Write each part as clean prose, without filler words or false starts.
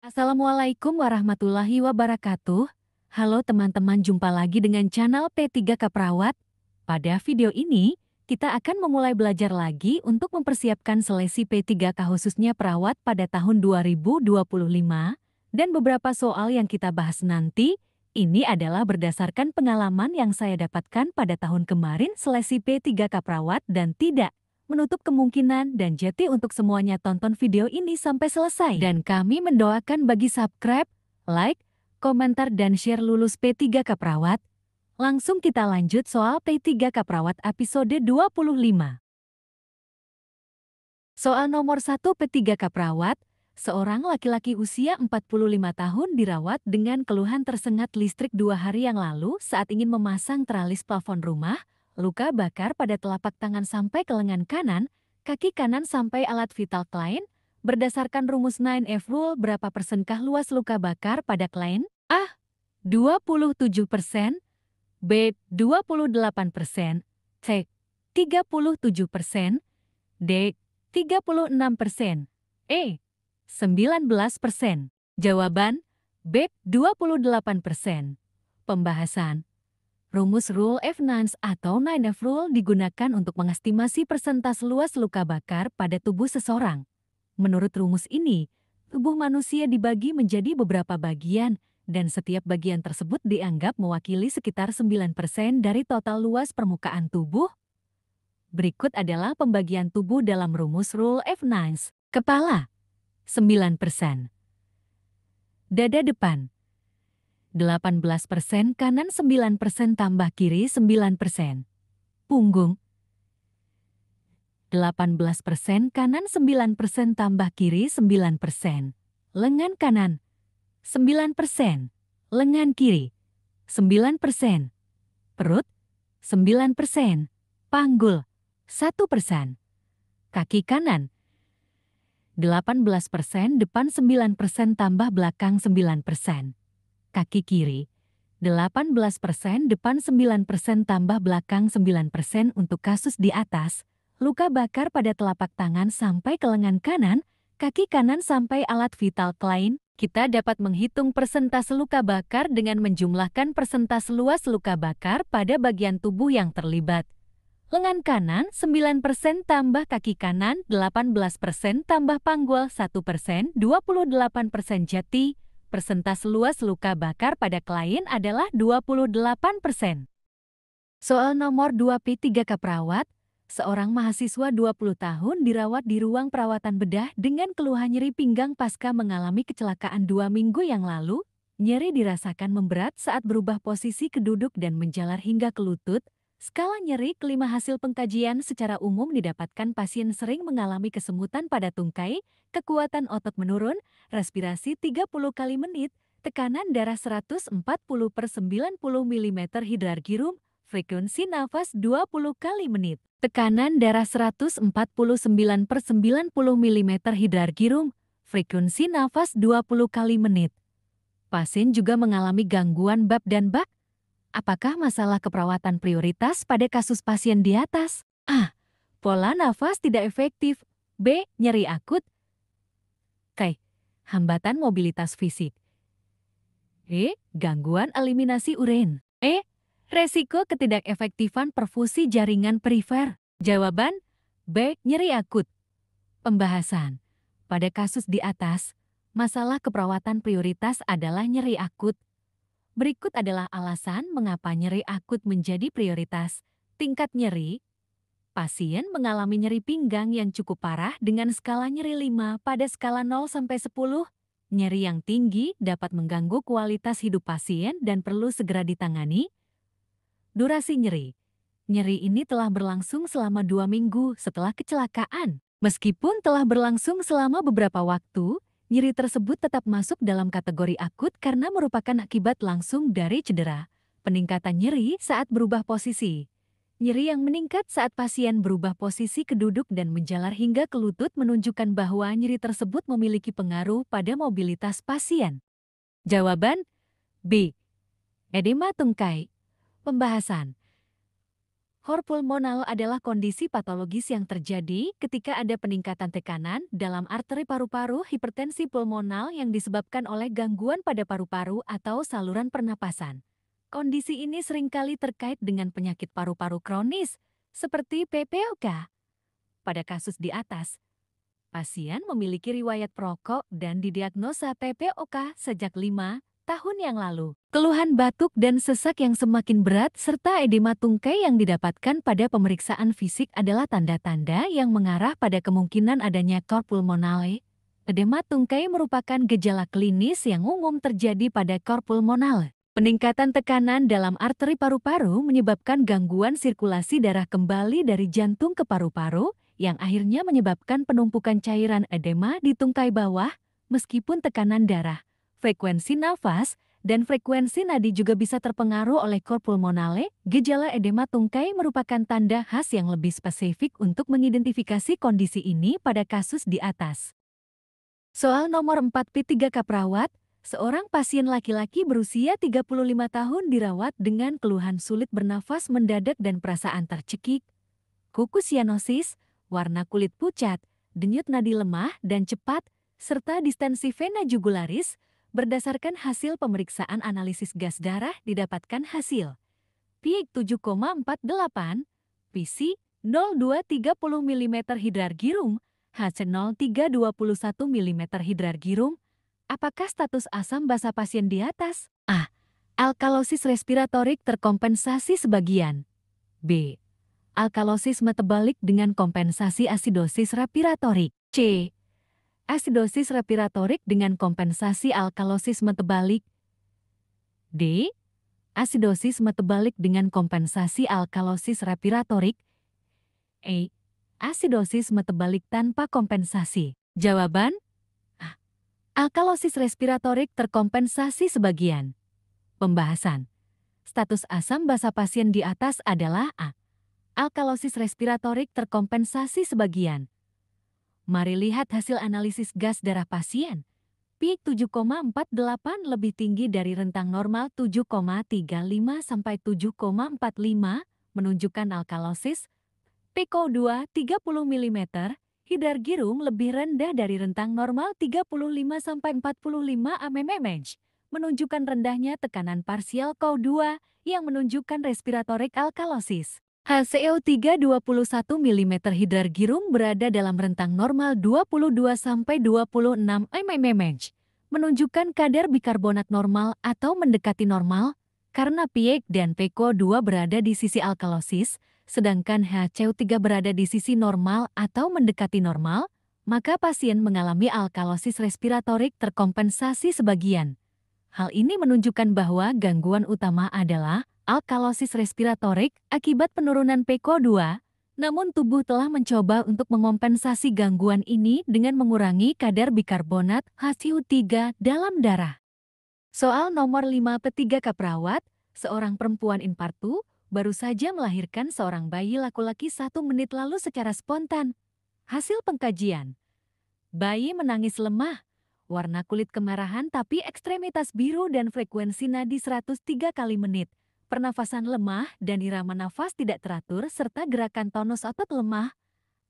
Assalamualaikum warahmatullahi wabarakatuh. Halo teman-teman, jumpa lagi dengan channel P3K Perawat. Pada video ini, kita akan memulai belajar lagi untuk mempersiapkan seleksi P3K khususnya perawat pada tahun 2025. Dan beberapa soal yang kita bahas nanti, ini adalah berdasarkan pengalaman yang saya dapatkan pada tahun kemarin seleksi P3K Perawat dan tidak menutup kemungkinan dan jadi untuk semuanya tonton video ini sampai selesai. Dan kami mendoakan bagi subscribe, like, komentar dan share lulus P3K Perawat. Langsung kita lanjut soal P3K Perawat episode 25. Soal nomor 1 P3K Perawat, seorang laki-laki usia 45 tahun dirawat dengan keluhan tersengat listrik 2 hari yang lalu saat ingin memasang teralis plafon rumah. Luka bakar pada telapak tangan sampai ke lengan kanan, kaki kanan sampai alat vital klien. Berdasarkan rumus 9F Rule, berapa persenkah luas luka bakar pada klien? A. 27%, B. 28%, C. 37%, D. 36%, E. 19%. Jawaban B. 28%. Pembahasan. Rumus Rule F9 atau 9F Rule digunakan untuk mengestimasi persentase luas luka bakar pada tubuh seseorang. Menurut rumus ini, tubuh manusia dibagi menjadi beberapa bagian, dan setiap bagian tersebut dianggap mewakili sekitar 9% dari total luas permukaan tubuh. Berikut adalah pembagian tubuh dalam rumus Rule F9. Kepala, 9%. Dada depan, 18%, kanan 9% tambah kiri 9%. Punggung, 18%, kanan 9% tambah kiri 9%. Lengan kanan, 9%. Lengan kiri, 9%. Perut, 9%. Panggul, 1%. Kaki kanan, 18%, depan 9% tambah belakang 9%. Kaki kiri, 18%, depan 9% tambah belakang 9%. Untuk kasus di atas, luka bakar pada telapak tangan sampai ke lengan kanan, kaki kanan sampai alat vital klien, kita dapat menghitung persentase luka bakar dengan menjumlahkan persentase luas luka bakar pada bagian tubuh yang terlibat. Lengan kanan 9% tambah kaki kanan 18% tambah panggul 1%, 28% jadi. Persentase luas luka bakar pada klien adalah 28%. Soal nomor 2 P3K Perawat, seorang mahasiswa 20 tahun dirawat di ruang perawatan bedah dengan keluhan nyeri pinggang pasca mengalami kecelakaan 2 minggu yang lalu. Nyeri dirasakan memberat saat berubah posisi ke duduk dan menjalar hingga ke lutut. Skala nyeri kelima hasil pengkajian secara umum didapatkan pasien sering mengalami kesemutan pada tungkai, kekuatan otot menurun, respirasi 30 kali menit, tekanan darah 140/90 mm hidrargyrum, frekuensi nafas 20 kali menit, tekanan darah 149/90 mm hidrargyrum, frekuensi nafas 20 kali menit. Pasien juga mengalami gangguan bab dan bak. Apakah masalah keperawatan prioritas pada kasus pasien di atas? A. Pola nafas tidak efektif. B. Nyeri akut. C. Hambatan mobilitas fisik. E. Gangguan eliminasi urin. E. Resiko ketidakefektifan perfusi jaringan perifer. Jawaban B. Nyeri akut. Pembahasan. Pada kasus di atas, masalah keperawatan prioritas adalah nyeri akut. Berikut adalah alasan mengapa nyeri akut menjadi prioritas. Tingkat nyeri. Pasien mengalami nyeri pinggang yang cukup parah dengan skala nyeri 5 pada skala 0 sampai 10. Nyeri yang tinggi dapat mengganggu kualitas hidup pasien dan perlu segera ditangani. Durasi nyeri. Nyeri ini telah berlangsung selama 2 minggu setelah kecelakaan. Meskipun telah berlangsung selama beberapa waktu, nyeri tersebut tetap masuk dalam kategori akut karena merupakan akibat langsung dari cedera. Peningkatan nyeri saat berubah posisi. Nyeri yang meningkat saat pasien berubah posisi ke duduk dan menjalar hingga ke lutut menunjukkan bahwa nyeri tersebut memiliki pengaruh pada mobilitas pasien. Jawaban B. Edema tungkai. Pembahasan. Cor pulmonal adalah kondisi patologis yang terjadi ketika ada peningkatan tekanan dalam arteri paru-paru hipertensi pulmonal yang disebabkan oleh gangguan pada paru-paru atau saluran pernapasan. Kondisi ini seringkali terkait dengan penyakit paru-paru kronis, seperti PPOK. Pada kasus di atas, pasien memiliki riwayat perokok dan didiagnosa PPOK sejak 5 tahun yang lalu. Keluhan batuk dan sesak yang semakin berat serta edema tungkai yang didapatkan pada pemeriksaan fisik adalah tanda-tanda yang mengarah pada kemungkinan adanya cor pulmonale. Edema tungkai merupakan gejala klinis yang umum terjadi pada cor pulmonale. Peningkatan tekanan dalam arteri paru-paru menyebabkan gangguan sirkulasi darah kembali dari jantung ke paru-paru, yang akhirnya menyebabkan penumpukan cairan edema di tungkai bawah. Meskipun tekanan darah, frekuensi nafas, dan frekuensi nadi juga bisa terpengaruh oleh cor pulmonale, gejala edema tungkai merupakan tanda khas yang lebih spesifik untuk mengidentifikasi kondisi ini pada kasus di atas. Soal nomor 4P3K perawat, seorang pasien laki-laki berusia 35 tahun dirawat dengan keluhan sulit bernafas mendadak dan perasaan tercekik, kuku sianosis, warna kulit pucat, denyut nadi lemah dan cepat, serta distensi vena jugularis. Berdasarkan hasil pemeriksaan analisis gas darah didapatkan hasil PIIK 7,48, PC 0,230 mm hidrargyrum, HC 0,321 mm hidrargyrum. Apakah status asam basa pasien di atas? A. Alkalosis respiratorik terkompensasi sebagian. B. Alkalosis metabalik dengan kompensasi asidosis respiratorik. C. Asidosis respiratorik dengan kompensasi alkalosis metabalik. D. Asidosis metabalik dengan kompensasi alkalosis respiratorik. E. Asidosis metabalik tanpa kompensasi. Jawaban A. Alkalosis respiratorik terkompensasi sebagian. Pembahasan. Status asam basa pasien di atas adalah A. Alkalosis respiratorik terkompensasi sebagian. Mari lihat hasil analisis gas darah pasien. PIIK 7,48 lebih tinggi dari rentang normal 7,35 sampai 7,45, menunjukkan alkalosis. PiCO2 30 mm, hidrargyrum lebih rendah dari rentang normal 35 sampai 45 mmHg, menunjukkan rendahnya tekanan parsial CO2 yang menunjukkan respiratorik alkalosis. HCO3 21 mm hidrargyrum berada dalam rentang normal 22 sampai 26 mmHg, menunjukkan kadar bikarbonat normal atau mendekati normal. Karena PIIK dan PiCO2 berada di sisi alkalosis, sedangkan HCO3 berada di sisi normal atau mendekati normal, maka pasien mengalami alkalosis respiratorik terkompensasi sebagian. Hal ini menunjukkan bahwa gangguan utama adalah alkalosis respiratorik akibat penurunan PiCO2, namun tubuh telah mencoba untuk mengompensasi gangguan ini dengan mengurangi kadar bikarbonat HCO3 dalam darah. Soal nomor 5P3K perawat, seorang perempuan infartu baru saja melahirkan seorang bayi laki-laki 1 menit lalu secara spontan. Hasil pengkajian, bayi menangis lemah, warna kulit kemerahan tapi ekstremitas biru dan frekuensi nadi 103 kali menit. Pernafasan lemah dan irama nafas tidak teratur serta gerakan tonus otot lemah.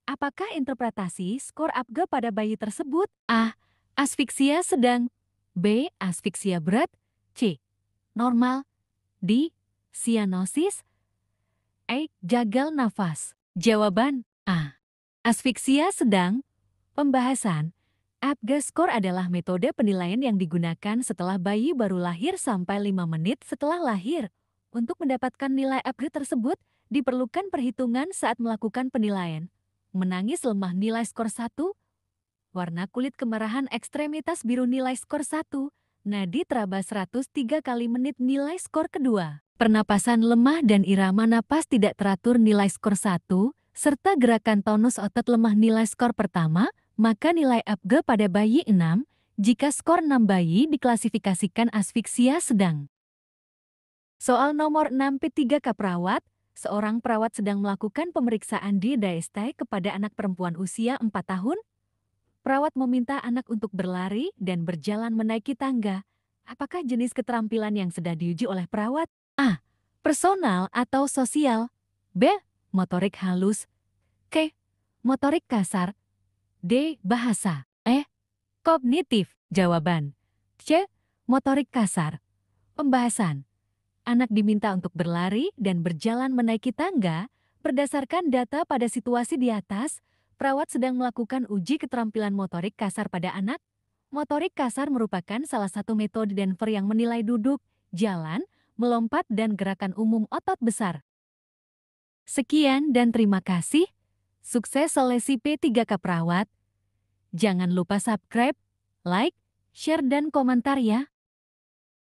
Apakah interpretasi skor APGA pada bayi tersebut? A. Asfiksia sedang. B. Asfiksia berat. C. Normal. D. Sianosis. E. Gagal nafas. Jawaban A. Asfiksia sedang. Pembahasan. APGA skor adalah metode penilaian yang digunakan setelah bayi baru lahir sampai 5 menit setelah lahir. Untuk mendapatkan nilai APGA tersebut, diperlukan perhitungan saat melakukan penilaian. Menangis lemah nilai skor 1, warna kulit kemerahan ekstremitas biru nilai skor 1, nadi teraba 103 kali menit nilai skor kedua. Pernapasan lemah dan irama napas tidak teratur nilai skor 1, serta gerakan tonus otot lemah nilai skor pertama, maka nilai APGA pada bayi 6, jika skor 6 bayi diklasifikasikan asfiksia sedang. Soal nomor 6P3K perawat, seorang perawat sedang melakukan pemeriksaan di DST kepada anak perempuan usia 4 tahun. Perawat meminta anak untuk berlari dan berjalan menaiki tangga. Apakah jenis keterampilan yang sedang diuji oleh perawat? A. Personal atau sosial. B. Motorik halus. C. Motorik kasar. D. Bahasa. E. Kognitif. Jawaban. C. Motorik kasar. Pembahasan. Anak diminta untuk berlari dan berjalan menaiki tangga. Berdasarkan data pada situasi di atas, perawat sedang melakukan uji keterampilan motorik kasar pada anak. Motorik kasar merupakan salah satu metode Denver yang menilai duduk, jalan, melompat, dan gerakan umum otot besar. Sekian dan terima kasih. Sukses seleksi P3K Perawat. Jangan lupa subscribe, like, share, dan komentar ya.